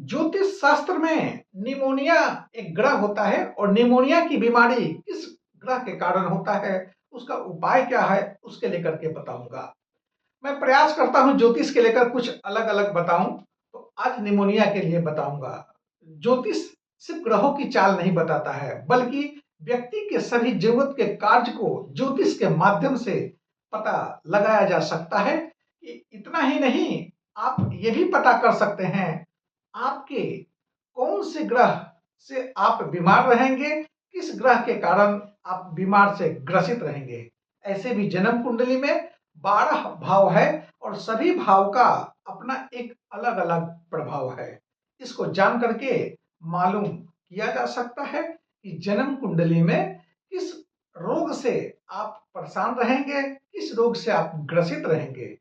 ज्योतिष शास्त्र में निमोनिया एक ग्रह होता है और निमोनिया की बीमारी किस ग्रह के कारण होता है, उसका उपाय क्या है, उसके लेकर के बताऊंगा। मैं प्रयास करता हूं ज्योतिष के लेकर कुछ अलग अलग बताऊं, तो आज निमोनिया के लिए बताऊंगा। ज्योतिष सिर्फ ग्रहों की चाल नहीं बताता है, बल्कि व्यक्ति के सभी जरूरत के कार्य को ज्योतिष के माध्यम से पता लगाया जा सकता है। इतना ही नहीं, आप ये भी पता कर सकते हैं आपके कौन से ग्रह से आप बीमार रहेंगे, किस ग्रह के कारण आप बीमार से ग्रसित रहेंगे। ऐसे भी जन्म कुंडली में 12 भाव है और सभी भाव का अपना एक अलग अलग प्रभाव है। इसको जान करके मालूम किया जा सकता है कि जन्म कुंडली में किस रोग से आप परेशान रहेंगे, किस रोग से आप ग्रसित रहेंगे।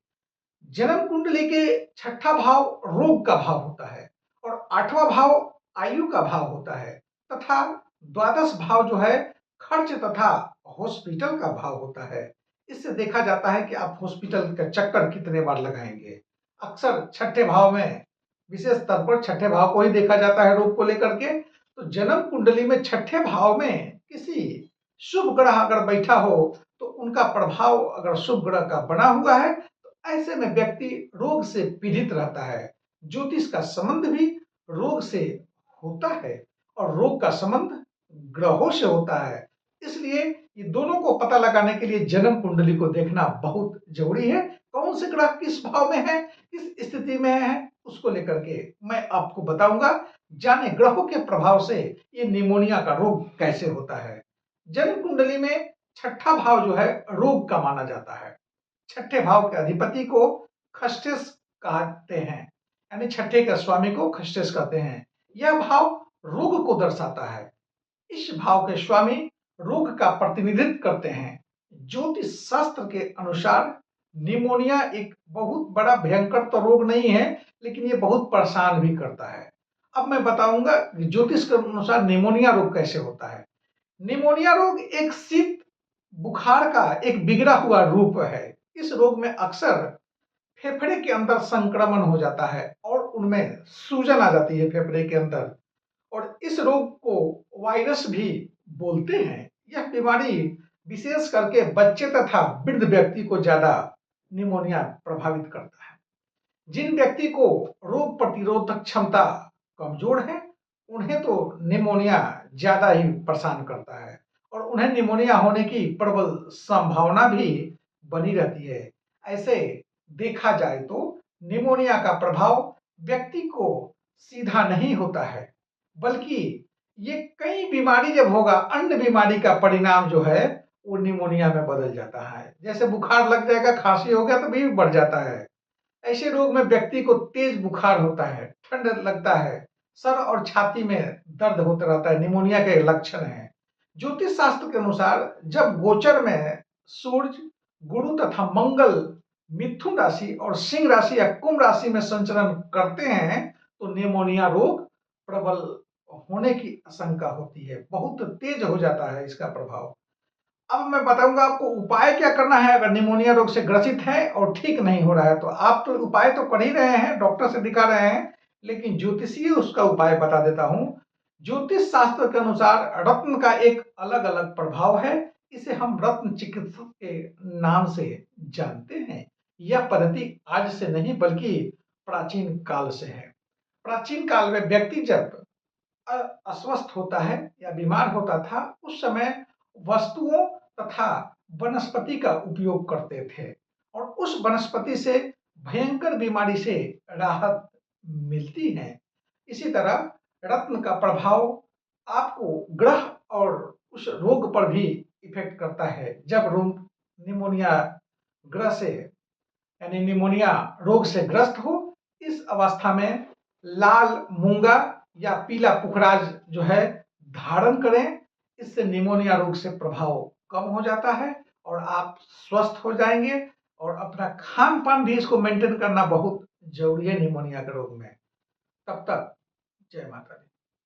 जन्म कुंडली के छठा भाव रोग का भाव होता है और आठवां भाव आयु का भाव होता है, तथा द्वादश भाव जो है खर्च तथा हॉस्पिटल का भाव होता है। इससे देखा जाता है कि आप हॉस्पिटल का चक्कर कितने बार लगाएंगे। अक्सर छठे भाव में, विशेष तौर पर छठे भाव को ही देखा जाता है रोग को लेकर के। तो जन्म कुंडली में छठे भाव में किसी शुभ ग्रह अगर बैठा हो, तो उनका प्रभाव अगर शुभ ग्रह का बना हुआ है, ऐसे में व्यक्ति रोग से पीड़ित रहता है। ज्योतिष का संबंध भी रोग से होता है और रोग का संबंध ग्रहों से होता है। इसलिए ये दोनों को पता लगाने के लिए जन्म कुंडली को देखना बहुत जरूरी है। कौन से ग्रह किस भाव में है, किस स्थिति में है, उसको लेकर के मैं आपको बताऊंगा। जाने ग्रहों के प्रभाव से ये निमोनिया का रोग कैसे होता है। जन्म कुंडली में छठा भाव जो है रोग का माना जाता है। छठे भाव के अधिपति को खष्टेश कहते हैं, यानी छठे के स्वामी को खष्टेश कहते हैं। यह भाव रोग को दर्शाता है। इस भाव के स्वामी रोग का प्रतिनिधित्व करते हैं। ज्योतिष शास्त्र के अनुसार निमोनिया एक बहुत बड़ा भयंकर तो रोग नहीं है, लेकिन ये बहुत परेशान भी करता है। अब मैं बताऊंगा कि ज्योतिष के अनुसार निमोनिया रोग कैसे होता है। निमोनिया रोग एक शीत बुखार का एक बिगड़ा हुआ रूप है। इस रोग में अक्सर फेफड़े के अंदर संक्रमण हो जाता है और उनमें सूजन आ जाती है फेफड़े के अंदर, और इस रोग को वायरस भी बोलते हैं। यह बीमारी विशेष करके बच्चे तथा वृद्ध व्यक्ति को ज्यादा निमोनिया प्रभावित करता है। जिन व्यक्ति को रोग प्रतिरोधक क्षमता कमजोर है, उन्हें तो निमोनिया ज्यादा ही परेशान करता है और उन्हें निमोनिया होने की प्रबल संभावना भी बनी रहती है। ऐसे देखा जाए तो निमोनिया का प्रभाव व्यक्ति को सीधा नहीं होता है, बल्कि ये कई बीमारी जब होगा, अन्य बीमारी का परिणाम जो है वो निमोनिया में बदल जाता है। जैसे बुखार लग जाएगा, खांसी हो गया तो भी बढ़ जाता है। ऐसे रोग में व्यक्ति को तेज बुखार होता है, ठंड लगता है, सर और छाती में दर्द होता रहता है, निमोनिया के लक्षण है। ज्योतिष शास्त्र के अनुसार जब गोचर में सूर्य, गुरु तथा मंगल मिथुन राशि और सिंह राशि या कुंभ राशि में संचरण करते हैं, तो निमोनिया रोग प्रबल होने की आशंका होती है, बहुत तेज हो जाता है इसका प्रभाव। अब मैं बताऊंगा आपको उपाय क्या करना है अगर निमोनिया रोग से ग्रसित है और ठीक नहीं हो रहा है। तो आप तो उपाय तो कर ही रहे हैं, डॉक्टर से दिखा रहे हैं, लेकिन ज्योतिषीय उसका उपाय बता देता हूं। ज्योतिष शास्त्र के अनुसार रत्न का एक अलग अलग प्रभाव है। इसे हम रत्न चिकित्सक के नाम से जानते हैं। यह पद्धति आज से नहीं बल्कि प्राचीन काल से है। प्राचीन काल में व्यक्ति जब अस्वस्थ होता है या बीमार होता था, उस समय वस्तुओं तथा वनस्पति का उपयोग करते थे और उस वनस्पति से भयंकर बीमारी से राहत मिलती है। इसी तरह रत्न का प्रभाव आपको ग्रह और उस रोग पर भी इफेक्ट करता है। जब रोग निमोनिया ग्रह से, यानी निमोनिया रोग से ग्रस्त हो, इस अवस्था में लाल मूंगा या पीला पुखराज जो है धारण करें। इससे निमोनिया रोग से प्रभाव कम हो जाता है और आप स्वस्थ हो जाएंगे। और अपना खान पान भी इसको मेंटेन करना बहुत जरूरी है निमोनिया के रोग में। तब तक जय माता दी।